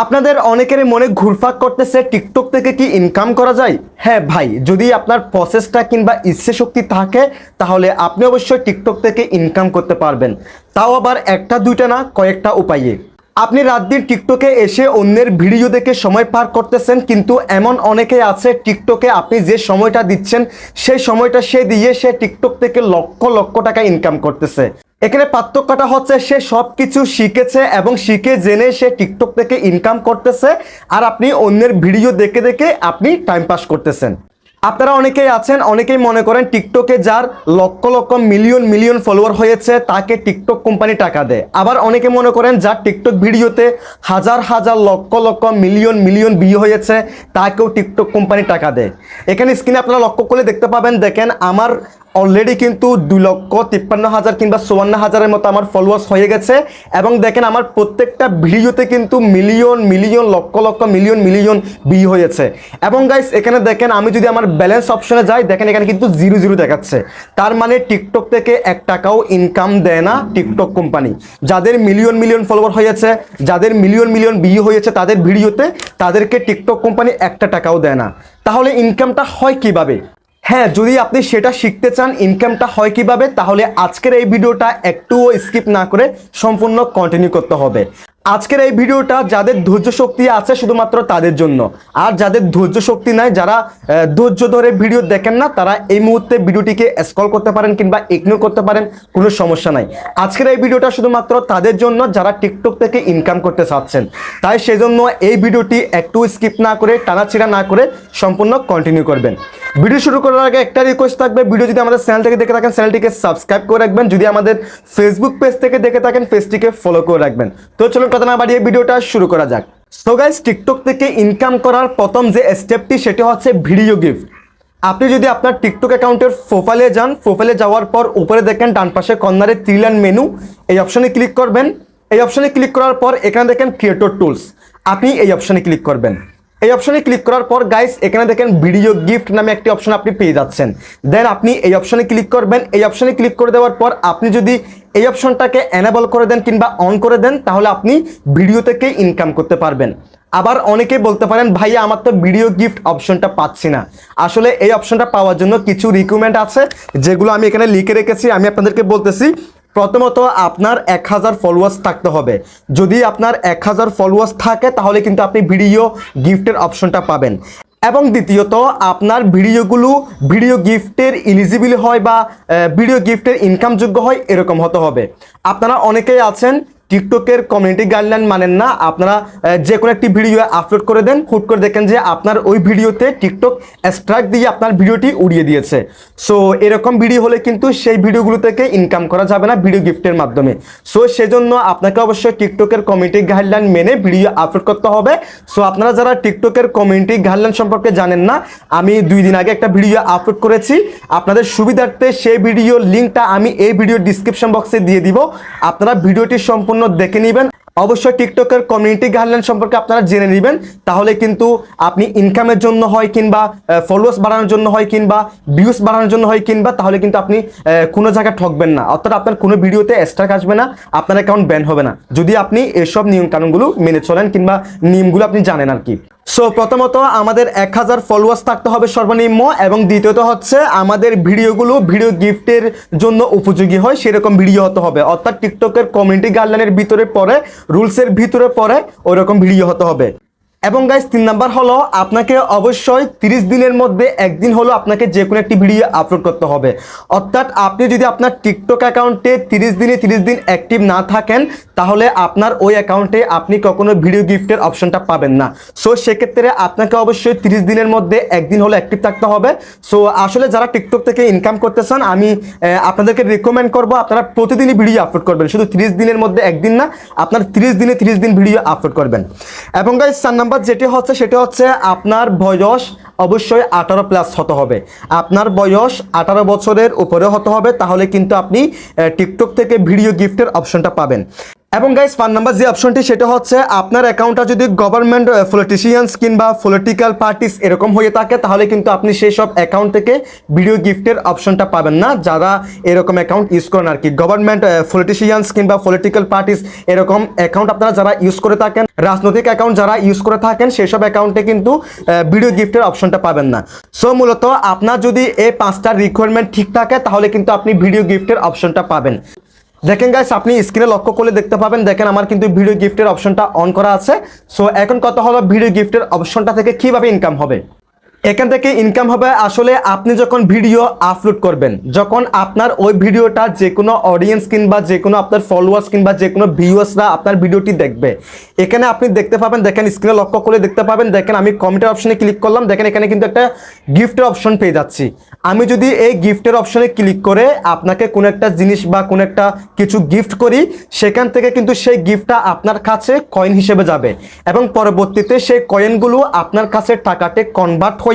আপনাদের অনেকের মনে ঘুরপাক করতেছে টিকটক থেকে কি ইনকাম করা যায়। হ্যাঁ ভাই, যদি আপনার প্রসেসটা কিংবা ইচ্ছে শক্তি থাকে তাহলে আপনি অবশ্যই টিকটক থেকে ইনকাম করতে পারবেন, তাও আবার একটা দুইটা না, কয়েকটা উপায়ে। আপনি রাত দিন টিকটকে এসে অন্যের ভিডিও দেখে সময় পার করতেছেন, কিন্তু এমন অনেকে আছে টিকটকে আপনি যে সময়টা দিচ্ছেন সেই সময়টা সে দিয়ে সে টিকটক থেকে লক্ষ লক্ষ টাকা ইনকাম করতেছে। এখানে পার্থক্যটা হচ্ছে সে সব কিছু শিখেছে এবং শিখে জেনে সে টিকটক থেকে ইনকাম করতেছে, আর আপনি অন্যের ভিডিও দেখে দেখে আপনি টাইম পাস করতেছেন। আপনারা অনেকেই আছেন, অনেকেই মনে করেন টিকটকে যার lakh lakh million million follower হয়েছে তাকে টিকটক কোম্পানি টাকা দেয়। আবার অনেকে মনে করেন যার টিকটক ভিডিওতে হাজার হাজার lakh lakh million million view হয়েছে তাকেও টিকটক কোম্পানি টাকা দেয়। এখানে স্ক্রিনে আপনারা লক্ষ্য করলে দেখতে পাবেন, দেখেন আমার অলরেডি কিন্তু 2,53,000 কিংবা 54,000-এর মতো আমার ফলোয়ার্স হয়ে গেছে, এবং দেখেন আমার প্রত্যেকটা ভিডিওতে কিন্তু million million lakh lakh million million view হয়েছে। এবং গাইস এখানে দেখেন আমি যদি আমার ব্যালেন্স অপশনে যাই, দেখেন এখানে কিন্তু 0 দেখাচ্ছে। তার মানে টিকটক থেকে 1 টাকাও ইনকাম দেয় না টিকটক কোম্পানি। যাদের মিলিয়ন মিলিয়ন ফলোয়ার হয়েছে, যাদের মিলিয়ন মিলিয়ন ভিউ হয়েছে তাদের ভিডিওতে, তাদেরকে টিকটক কোম্পানি 1 টাকাও দেয় না। তাহলে ইনকামটা হয় কিভাবে? হ্যাঁ, যদি আপনি সেটা শিখতে চান ইনকামটা হয় কিভাবে, তাহলে আজকের এই ভিডিওটা একটুও স্কিপ না করে সম্পূর্ণ কন্টিনিউ করতে হবে। আজকের এই ভিডিওটা যাদের ধৈর্য শক্তি আছে শুধুমাত্র তাদের জন্য, আর যাদের ধৈর্য শক্তি নাই, যারা ধৈর্য ধরে ভিডিও দেখেন না, তারা এই মুহূর্তে ভিডিওটিকে স্ক্রল করতে পারেন কিংবা ইগনোর করতে পারেন, কোনো সমস্যা নাই। আজকের এই ভিডিওটা শুধুমাত্র তাদের জন্য যারা টিকটক থেকে ইনকাম করতে চাচ্ছেন। তাই সেজন্য এই ভিডিওটি একটু স্কিপ না করে, টানাছিড়া না করে সম্পূর্ণ কন্টিনিউ করবেন। ভিডিও শুরু করার আগে একটা রিকোয়েস্ট থাকবে, ভিডিও যদি আমাদের চ্যানেল থেকে দেখে থাকেন চ্যানেলটিকে সাবস্ক্রাইব করে রাখবেন, যদি আমাদের ফেসবুক পেজ থেকে দেখে থাকেন পেজটিকে ফলো করে রাখবেন। তো চলুন কথা না বাড়িয়ে ভিডিওটা শুরু করা যাক। সো গাইস, টিকটক থেকে ইনকাম করার প্রথম যে স্টেপটি সেটি হচ্ছে ভিডিও গিফট। আপনি যদি আপনার টিকটক অ্যাকাউন্টের প্রোফাইলে যান, প্রোফাইলে যাওয়ার পর উপরে দেখেন ডান পাশে কর্নারে 3 লাইন মেনু, এই অপশনে ক্লিক করবেন। এই অপশনে ক্লিক করার পর এখানে দেখেন ক্রিয়েটর টুলস, আপনি এই অপশনে ক্লিক করবেন। এই অপশনে ক্লিক করার পর গাইস এখানে দেখেন ভিডিও গিফট নামে একটি অপশন আপনি পেয়ে যাচ্ছেন। দেন আপনি এই অপশনে ক্লিক করবেন। এই অপশনে ক্লিক করে দেওয়ার পর আপনি যদি এই অপশনটাকে এনেবল করে দেন কিংবা অন করে দেন, তাহলে আপনি ভিডিও থেকে ইনকাম করতে পারবেন। আবার অনেকেই বলতে পারেন ভাইয়া আমার তো ভিডিও গিফট অপশনটা পাচ্ছি না। আসলে এই অপশনটা পাওয়ার জন্য কিছু রিকোয়ারমেন্ট আছে, যেগুলো আমি এখানে লিখে রেখেছি, আমি আপনাদেরকে বলতেছি। প্রথমত আপনার 1000 ফলোয়ার্স থাকতে হবে। যদি আপনার 1000 ফলোয়ার্স থাকে তাহলে কিন্তু আপনি ভিডিও গিফটের অপশনটা পাবেন। এবং দ্বিতীয়ত আপনার ভিডিওগুলো ভিডিও গিফটের এলিজিবল হয় বা ভিডিও গিফটের ইনকামযোগ্য হয়, এরকম হতে হবে। আপনারা অনেকেই আছেন টিকটকের কমিউনিটি গাইডলাইন মানেন না, আপনারা যে কোনো একটি ভিডিও আপলোড করে দেন, হুট করে দেখেন যে আপনার ওই ভিডিওতে টিকটক স্ট্রাইক দিয়ে আপনার ভিডিওটি উড়িয়ে দিয়েছে। সো এরকম ভিডিও হলে কিন্তু সেই ভিডিওগুলো থেকে ইনকাম করা যাবে না ভিডিও গিফটের মাধ্যমে। সো সেজন্য আপনাকে অবশ্যই টিকটকের কমিউনিটি গাইডলাইন মেনে ভিডিও আপলোড করতে হবে। সো আপনারা যারা টিকটকের কমিউনিটি গাইডলাইন সম্পর্কে জানেন না, আমি 2 দিন আগে একটা ভিডিও আপলোড করেছি, আপনাদের সুবিধার্থে সেই ভিডিওর লিঙ্কটা আমি এই ভিডিও ডিসক্রিপশন বক্সে দিয়ে দিব। আপনারা ভিডিওটি সম্পূর্ণ দেখে নেবেন। অবশ্যই টিকটকের কমিউনিটি গাইডলাইন সম্পর্কে আপনারা জেনে নেবেন, তাহলে কিন্তু আপনি ইনকামের জন্য হয় কিংবা ফলোয়ার্স বাড়ানোর জন্য হয় কিংবা ভিউজ বাড়ানোর জন্য হয় কিংবা, তাহলে কিন্তু আপনি কোনো জায়গায় ঠকবেন না, অর্থাৎ আপনার কোনো ভিডিওতে স্ট্রাইক আসবে না, আপনার অ্যাকাউন্ট ব্যান হবে না, যদি আপনি এসব নিয়ম কানুনগুলো মেনে চলেন কিংবা নিয়মগুলো আপনি জানেন আর কি। সো প্রথমত আমাদের 1000 ফলোয়ার্স থাকতে হবে সর্বনিম্ন, এবং দ্বিতীয়ত হচ্ছে আমাদের ভিডিওগুলো ভিডিও গিফটের জন্য উপযোগী হয় সেরকম ভিডিও হতে হবে, অর্থাৎ টিকটকের কমিউনিটি গাইডলাইনের ভিতরে পড়ে, রুলসের ভিতরে পড়ে ওইরকম ভিডিও হতে হবে। এবং গাইস 3 নাম্বার হলো আপনাকে অবশ্যই 30 দিনের মধ্যে একদিন হলো আপনাকে যে কোনো একটি ভিডিও আপলোড করতে হবে। অর্থাৎ আপনি যদি আপনার টিকটক অ্যাকাউন্টে 30 দিন অ্যাক্টিভ না থাকেন, তাহলে আপনার ওই অ্যাকাউন্টে আপনি কখনো ভিডিও গিফটের অপশনটা পাবেন না। সো সেক্ষেত্রে আপনাকে অবশ্যই 30 দিনের মধ্যে একদিন হলো অ্যাক্টিভ থাকতে হবে। সো আসলে যারা টিকটক থেকে ইনকাম করতে চান, আমি আপনাদেরকে রিকমেন্ড করব আপনারা প্রতিদিনই ভিডিও আপলোড করবেন, শুধু 30 দিনের মধ্যে একদিন না, আপনার 30 দিন ভিডিও আপলোড করবেন। এবং গাইস 4 নাম্বার যেটি হচ্ছে সেটা হচ্ছে আপনার বয়স অবশ্যই 18+ হতে হবে। আপনার বয়স 18 বছরের উপরে হতে হবে, তাহলে কিন্তু আপনি টিকটক থেকে ভিডিও গিফটের অপশনটা পাবেন। এবং গাইস 5 নাম্বার যে অপশনটি সেটা হচ্ছে আপনার অ্যাকাউন্টটা যদি গভর্নমেন্ট পলিটিশিয়ানস কিংবা পলিটিক্যাল পার্টিস এরকম হয়ে থাকে, তাহলে কিন্তু আপনি সেই সব অ্যাকাউন্ট থেকে ভিডিও গিফটের অপশনটা পাবেন না। যারা এরকম অ্যাকাউন্ট ইউজ করেন আর কি, গভর্নমেন্ট পলিটিশিয়ানস কিংবা পলিটিক্যাল পার্টিস এরকম অ্যাকাউন্ট আপনারা যারা ইউজ করে থাকেন, রাজনৈতিক অ্যাকাউন্ট যারা ইউজ করে থাকেন, সেই সব অ্যাকাউন্টে কিন্তু ভিডিও গিফটের অপশনটা পাবেন না। সো মূলত আপনার যদি এই 5টা রিকোয়ারমেন্ট ঠিক থাকে, তাহলে কিন্তু আপনি ভিডিও গিফটের অপশনটা পাবেন। দেখেন গাইস, আপনি স্ক্রিনে লক্ষ্য করলে দেখতে পাবেন, দেখেন আমার কিন্তু ভিডিও গিফটের অপশনটা অন করা আছে। সো এখন কথা হলো ভিডিও গিফটের অপশনটা থেকে কিভাবে ইনকাম হবে। এখান থেকে ইনকাম হবে আসলে আপনি যখন ভিডিও আপলোড করবেন, যখন আপনার ওই ভিডিওটা যে কোনো অডিয়েন্স কিংবা যে কোনো আপনার ফলোয়ার্স কিংবা যে কোনো ভিউয়ার্সরা আপনার ভিডিওটি দেখবে, এখানে আপনি দেখতে পাবেন, দেখেন স্ক্রিনে লক্ষ্য করে দেখতে পাবেন, দেখেন আমি কমেন্টের অপশনে ক্লিক করলাম, দেখেন এখানে কিন্তু একটা গিফটের অপশন পেয়ে যাচ্ছি। আমি যদি এই গিফটের অপশনে ক্লিক করে আপনাকে কোনো একটা জিনিস বা কোনো একটা কিছু গিফট করি, সেখান থেকে কিন্তু সেই গিফটটা আপনার কাছে কয়েন হিসেবে যাবে এবং পরবর্তীতে সেই কয়েনগুলো আপনার কাছে টাকাতে কনভার্ট হয়ে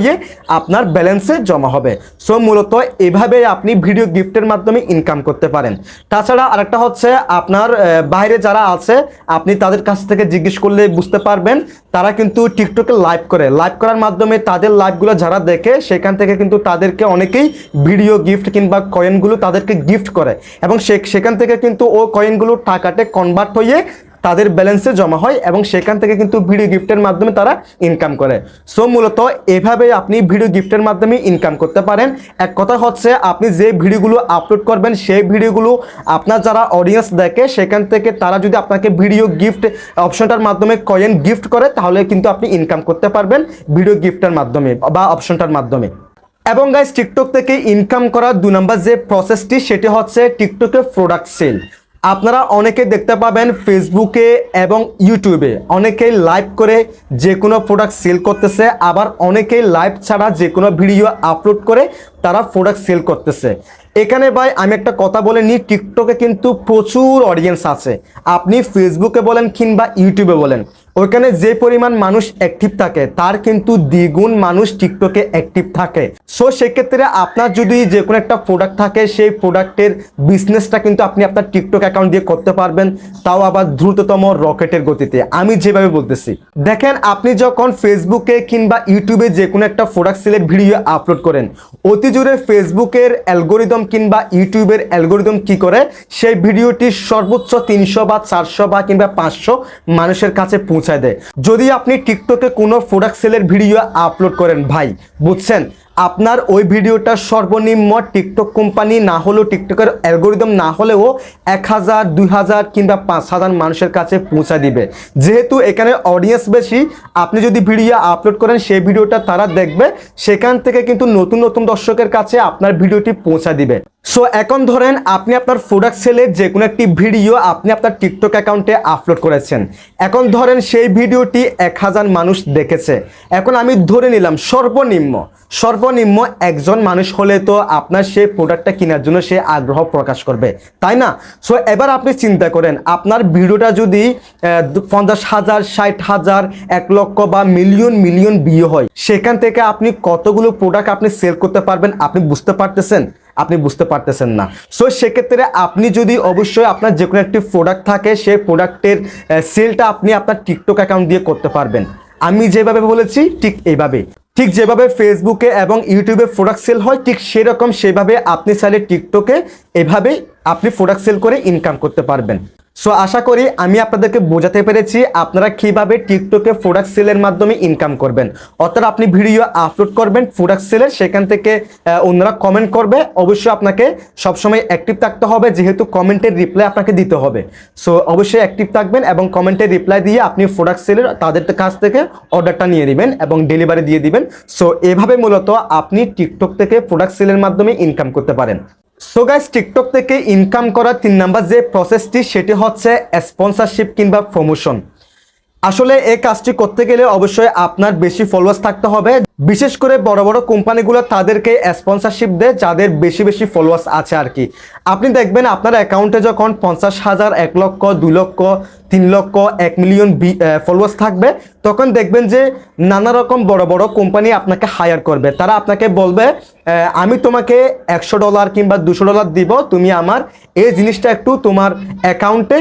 আপনার ব্যালেন্সে জমা হবে। সো মূলত এভাবে আপনি ভিডিও গিফটের মাধ্যমে ইনকাম করতে পারেন। তাছাড়া আরেকটা হচ্ছে আপনার বাইরে যারা আছে, আপনি তাদের কাছ থেকে জিজ্ঞেস করলে বুঝতে পারবেন, তারা কিন্তু টিকটকে লাইভ করে, লাইভ করার মাধ্যমে তাদের লাইভগুলো যারা দেখে, সেখান থেকে কিন্তু তাদেরকে অনেকেই ভিডিও গিফট কিংবা কয়েনগুলো তাদেরকে গিফট করে এবং সেখান থেকে কিন্তু ও কয়েনগুলো টাকাতে কনভার্ট হয়ে তাদের ব্যালেন্সে জমা হয় এবং সেখান থেকে কিন্তু ভিডিও গিফটের মাধ্যমে তারা ইনকাম করে। সো মূলত এভাবে আপনি ভিডিও গিফটের মাধ্যমে ইনকাম করতে পারেন। এক কথা হচ্ছে আপনি যে ভিডিওগুলো আপলোড করবেন, সেই ভিডিওগুলো আপনার যারা অডিয়েন্স দেখে, সেখান থেকে তারা যদি আপনাকে ভিডিও গিফট অপশনটার মাধ্যমে কয়েন গিফট করে, তাহলে কিন্তু আপনি ইনকাম করতে পারবেন ভিডিও গিফটের মাধ্যমে বা অপশনটার মাধ্যমে। এবং গাইস, টিকটক থেকে ইনকাম করার 2 নাম্বার যে প্রসেসটি সেটি হচ্ছে টিকটকে প্রোডাক্ট সেল। আপনারা অনেকে দেখতে পাবেন ফেসবুকে এবং ইউটিউবে অনেকেই লাইভ করে যে কোনো প্রোডাক্ট সেল করতেছে, আবার অনেকেই লাইভ ছাড়া যে কোনো ভিডিও আপলোড করে তারা প্রোডাক্ট সেল করতেছে। এখানে ভাই আমি একটা কথা বলে নিই, টিকটকে কিন্তু প্রচুর অডিয়েন্স আছে। আপনি ফেসবুকে বলেন কিংবা ইউটিউবে বলেন, ওইখানে যে পরিমাণ মানুষ অ্যাক্টিভ থাকে তার কিন্তু দ্বিগুণ মানুষ টিকটকে অ্যাক্টিভ থাকে। সো সেক্ষেত্রে আপনার যদি যে কোনো একটা প্রোডাক্ট থাকে, সেই প্রোডাক্টের বিজনেসটা কিন্তু আপনি আপনার টিকটক অ্যাকাউন্ট দিয়ে করতে পারবেন, তাও আবার দ্রুততম রকেটের গতিতে। আমি যেভাবে বলতেছি, দেখেন আপনি যখন ফেসবুকে কিংবা ইউটিউবে যে কোনো একটা প্রোডাক্ট সেলের ভিডিও আপলোড করেন, অতি জোরে ফেসবুকের অ্যালগোরিদম কিংবা ইউটিউবের অ্যালগোরিদম কি করে, সেই ভিডিওটি সর্বোচ্চ 300 বা 400 বা কিংবা 500 মানুষের কাছে পৌঁছায় দেয়। যদি আপনি টিকটকে কোনো প্রোডাক্ট সেলের ভিডিও আপলোড করেন ভাই, বুঝছেন, আপনার ওই ভিডিওটা সর্বনিম্ন টিকটক কোম্পানি না হলেও, টিকটকের অ্যালগোরিদম না হলেও 1000, 2000 কিংবা 5000 মানুষের কাছে পৌঁছা দিবে। যেহেতু এখানে অডিয়েন্স বেশি, আপনি যদি ভিডিও আপলোড করেন, সেই ভিডিওটা তারা দেখবে, সেখান থেকে কিন্তু নতুন নতুন দর্শকের কাছে আপনার ভিডিওটি পৌঁছা দিবে। সো এখন ধরেন আপনি আপনার প্রোডাক্ট সেলের যে কোনো একটি ভিডিও আপনি আপনার টিকটক অ্যাকাউন্টে আপলোড করেছেন। এখন ধরেন সেই ভিডিওটি 1000 মানুষ দেখেছে। এখন আমি ধরে নিলাম সর্বনিম্ন একজন মানুষ হলে তো আপনার সেই প্রোডাক্টটা কেনার জন্য সে আগ্রহ প্রকাশ করবে, তাই না? সো এবার আপনি চিন্তা করেন, আপনার ভিডিওটা যদি 50,000, 60,000, 1 লক্ষ বা মিলিয়ন ভিউ হয়, সেখান থেকে আপনি কতগুলো প্রোডাক্ট আপনি সেল করতে পারবেন আপনি বুঝতে পারতেছেন? আপনি বুঝতে পারতেছেন না। সো সেক্ষেত্রে আপনি যদি অবশ্যই আপনার যে কোনো একটি প্রোডাক্ট থাকে, সেই প্রোডাক্টের সেলটা আপনি আপনার টিকটক অ্যাকাউন্ট দিয়ে করতে পারবেন। আমি যেভাবে বলেছি ঠিক এইভাবে, ঠিক যেভাবে ফেসবুকে এবং ইউটিউবে প্রোডাক্ট সেল হয়, ঠিক সেভাবে আপনি চাইলে টিকটকে এভাবেই আপনি প্রোডাক্ট সেল করে ইনকাম করতে পারবেন। সো আশা করি আমি আপনাদেরকে বোঝাতে পেরেছি আপনারা কিভাবে টিকটকে প্রোডাক্ট সেলের মাধ্যমে ইনকাম করবেন। অর্থাৎ আপনি ভিডিও আপলোড করবেন প্রোডাক্ট সেলের, সেখান থেকে অন্যরা কমেন্ট করবে। অবশ্যই আপনাকে সবসময় অ্যাক্টিভ থাকতে হবে, যেহেতু কমেন্টের রিপ্লাই আপনাকে দিতে হবে। সো অবশ্যই অ্যাক্টিভ থাকবেন এবং কমেন্টের রিপ্লাই দিয়ে আপনি প্রোডাক্ট সেলের তাদের কাছ থেকে অর্ডারটা নিয়ে নেবেন এবং ডেলিভারি দিয়ে দিবেন। সো এভাবে মূলত আপনি টিকটক থেকে প্রোডাক্ট সেলের মাধ্যমে ইনকাম করতে পারেন। সো গাইস, টিকটক থেকে ইনকাম করার 3 নাম্বার যে প্রসেসটি সেটি হচ্ছে স্পন্সরশিপ কিংবা প্রমোশন। আসলে এই কাজটি করতে গেলে অবশ্যই আপনার বেশি ফলোয়ার্স থাকতে হবে। বিশেষ করে বড় বড় কোম্পানিগুলো তাদেরকে স্পন্সরশিপ দেয় যাদের বেশি বেশি ফলোয়ার্স আছে আর কি। আপনি দেখবেন আপনার অ্যাকাউন্টে যখন 50,000, 1 লক্ষ, 2 লক্ষ, 3 লক্ষ, 1 মিলিয়ন ফলোয়ার্স থাকবে, তখন দেখবেন যে নানা রকম বড় বড় কোম্পানি আপনাকে হায়ার করবে। তারা আপনাকে বলবে আমি তোমাকে $100 কিংবা $200 দিব, তুমি আমার এই জিনিসটা একটু তোমার অ্যাকাউন্টে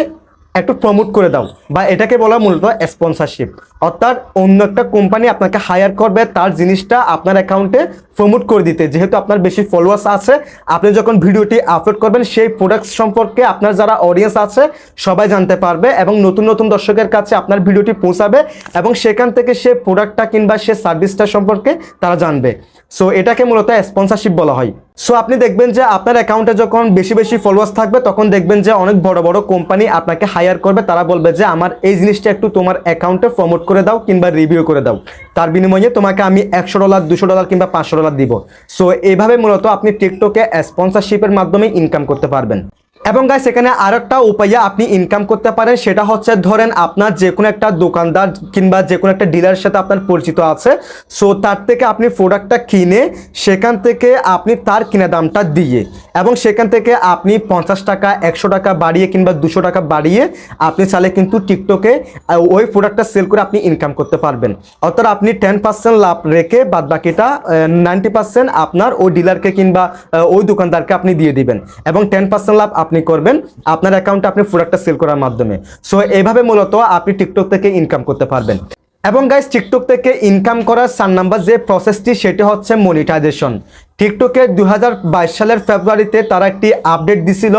একটু প্রমোট করে দাও, বা এটাকে বলা মূলত স্পন্সরশিপ। অর্থাৎ অন্য একটা কোম্পানি আপনাকে হায়ার করবে তার জিনিসটা আপনার অ্যাকাউন্টে প্রমোট করে দিতে। যেহেতু আপনার বেশি ফলোয়ার্স আছে, আপনি যখন ভিডিওটি আপলোড করবেন সেই প্রোডাক্ট সম্পর্কে আপনার যারা অডিয়েন্স আছে সবাই জানতে পারবে এবং নতুন নতুন দর্শকের কাছে আপনার ভিডিওটি পৌঁছাবে এবং সেখান থেকে সে প্রোডাক্টটা কিংবা সে সার্ভিসটা সম্পর্কে তারা জানবে। সো এটাকে মূলত স্পন্সরশিপ বলা হয়। সো আপনি দেখবেন যে আপনার অ্যাকাউন্টে যখন বেশি বেশি ফলোয়ার্স থাকবে তখন দেখবেন যে অনেক বড় বড় কোম্পানি আপনাকে হায়ার করবে। তারা বলবে যে আমার এই জিনিসটা একটু তোমার অ্যাকাউন্টে প্রমোট করে দাও কিংবা রিভিউ করে দাও, তার বিনিময়ে তোমাকে আমি $100, $200 কিংবা $500 দিব। সো এইভাবে মূলত আপনি টিকটকে স্পন্সরশিপের মাধ্যমে ইনকাম করতে পারবেন। এবং গাইস এখানে আরেকটা উপায়ে আপনি ইনকাম করতে পারেন, সেটা হচ্ছে ধরেন আপনার যে কোনো একটা দোকানদার কিংবা যে কোনো একটা ডিলারের সাথে আপনার পরিচিত আছে। সো তার থেকে আপনি প্রোডাক্টটা কিনে সেখান থেকে আপনি তার কিনা দামটা দিয়ে এবং সেখান থেকে আপনি 50 টাকা, 100 টাকা বাড়িয়ে কিংবা 200 টাকা বাড়িয়ে আপনি চাইলে কিন্তু টিকটকে ওই প্রোডাক্টটা সেল করে আপনি ইনকাম করতে পারবেন। অর্থাৎ আপনি 10% লাভ রেখে বাদ বাকিটা 90% আপনার ওই ডিলারকে কিংবা ওই দোকানদারকে আপনি দিয়ে দিবেন এবং 10% লাভ আপনি করবেন আপনার অ্যাকাউন্টে আপনি প্রোডাক্টটা সেল করার মাধ্যমে। সো এইভাবে মূলত আপনি টিকটক থেকে ইনকাম করতে পারবেন। এবং গাইস টিকটক থেকে ইনকাম করার 4 নাম্বার যে প্রসেসটি সেটি হচ্ছে মনিটাইজেশন। টিকটকে 2022 সালের ফেব্রুয়ারিতে তারা একটি আপডেট দিছিল,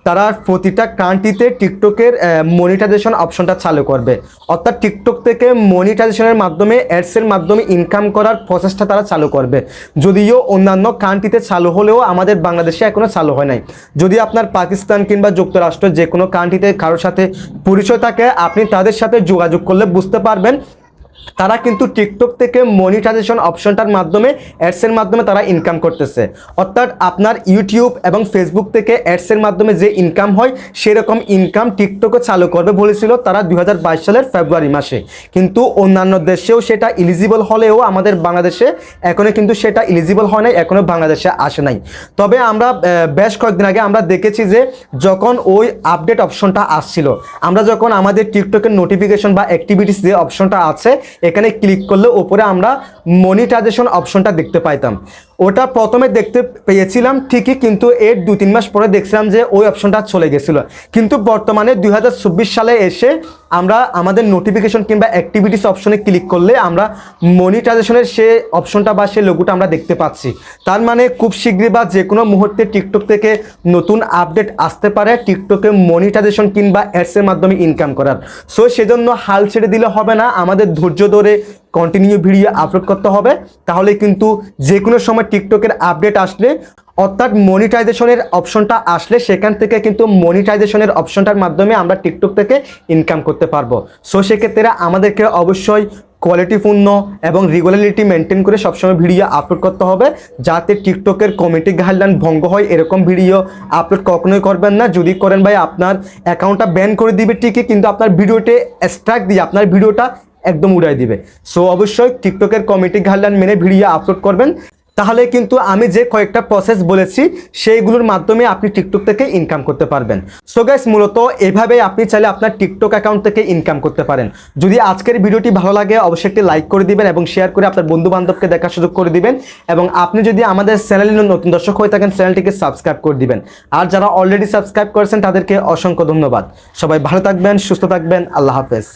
তারা প্রতিটা কান্ট্রিতে টিকটকের মনিটাইজেশন অপশনটা চালু করবে। অর্থাৎ টিকটক থেকে মনিটাইজেশনের মাধ্যমে অ্যাডসের মাধ্যমে ইনকাম করার প্রসেসটা তারা চালু করবে। যদিও অন্যান্য কান্ট্রিতে চালু হলেও আমাদের বাংলাদেশে এখনও চালু হয় নাই। যদি আপনার পাকিস্তান কিংবা যুক্তরাষ্ট্র যে কোনো কান্ট্রিতে কারোর সাথে পরিচয় থাকে, আপনি তাদের সাথে যোগাযোগ করলে বুঝতে পারবেন তারা কিন্তু টিকটক থেকে মনিটাইজেশন অপশনটার মাধ্যমে অ্যাডসের মাধ্যমে তারা ইনকাম করতেছে। অর্থাৎ আপনার ইউটিউব এবং ফেসবুক থেকে অ্যাডসের মাধ্যমে যে ইনকাম হয় সেরকম ইনকাম টিকটকও চালু করবে বলেছিল তারা 2022 সালের ফেব্রুয়ারি মাসে। কিন্তু অন্যান্য দেশেও সেটা এলিজিবল হলেও আমাদের বাংলাদেশে এখনও কিন্তু সেটা এলিজিবল হয় নাই, এখনও বাংলাদেশে আসে নাই। তবে আমরা বেশ কয়েকদিন আগে আমরা দেখেছি যে যখন ওই আপডেট অপশনটা আসছিল, আমরা যখন আমাদের টিকটকের নোটিফিকেশন বা অ্যাক্টিভিটিস যে অপশনটা আছে এখানে ক্লিক করলে উপরে আমরা মনিটাইজেশন অপশনটা দেখতে পাইতাম। ওটা প্রথমে দেখতে পেয়েছিলাম ঠিকই, কিন্তু এর 2-3 মাস পরে দেখছিলাম যে ওই অপশনটা চলে গেছিল। কিন্তু বর্তমানে 2024 সালে এসে আমরা আমাদের নোটিফিকেশন কিংবা অ্যাক্টিভিটিস অপশনে ক্লিক করলে আমরা মনিটাইজেশনের সে অপশনটা বা সে লোগোটা আমরা দেখতে পাচ্ছি। তার মানে খুব শীঘ্রই বা যে কোনো মুহূর্তে টিকটক থেকে নতুন আপডেট আসতে পারে টিকটকে মনিটাইজেশন কিংবা অ্যাডসের মাধ্যমে ইনকাম করার। সো সেজন্য হাল ছেড়ে দিলে হবে না, আমাদের ধৈর্য ধরে কন্টিনিউ ভিডিও আপলোড করতে হবে। তাহলে কিন্তু যে কোনো সময় টিকটকের আপডেট আসলে অর্থাৎ মনিটাইজেশনের অপশনটা আসলে সেখান থেকে কিন্তু মনিটাইজেশনের অপশনটার মাধ্যমে আমরা টিকটক থেকে ইনকাম করতে পারবো। সো সেক্ষেত্রে আমাদেরকে অবশ্যই কোয়ালিটিপূর্ণ এবং রেগুলারিটি মেনটেন করে সবসময় ভিডিও আপলোড করতে হবে, যাতে টিকটকের কমিউনিটি গাইডলাইন ভঙ্গ হয় এরকম ভিডিও আপলোড কখনোই করবেন না। যদি করেন ভাই আপনার অ্যাকাউন্টটা ব্যান করে দিবে ঠিকই, কিন্তু আপনার ভিডিওতে স্ট্রাইক দিয়ে আপনার ভিডিওটা একদম উড়াই দিবে। সো অবশ্যই টিকটকের কমিউনিটি গাইডলাইন মেনে ভিডিও আপলোড করবেন, তাহলে কিন্তু আমি যে কয়েকটা প্রসেস বলেছি সেইগুলোর মাধ্যমে আপনি টিকটক থেকে ইনকাম করতে পারবেন। সো গাইস মূলত এভাবে আপনি চাইলে আপনার টিকটক অ্যাকাউন্ট থেকে ইনকাম করতে পারেন। যদি আজকের ভিডিওটি ভালো লাগে অবশ্যই একটি লাইক করে দিবেন এবং শেয়ার করে আপনার বন্ধু বান্ধবকে দেখার সুযোগ করে দিবেন। এবং আপনি যদি আমাদের চ্যানেলে নতুন দর্শক হয়ে থাকেন চ্যানেলটিকে সাবস্ক্রাইব করে দিবেন। আর যারা অলরেডি সাবস্ক্রাইব করেছেন তাদেরকে অসংখ্য ধন্যবাদ। সবাই ভালো থাকবেন, সুস্থ থাকবেন, আল্লাহ হাফেজ।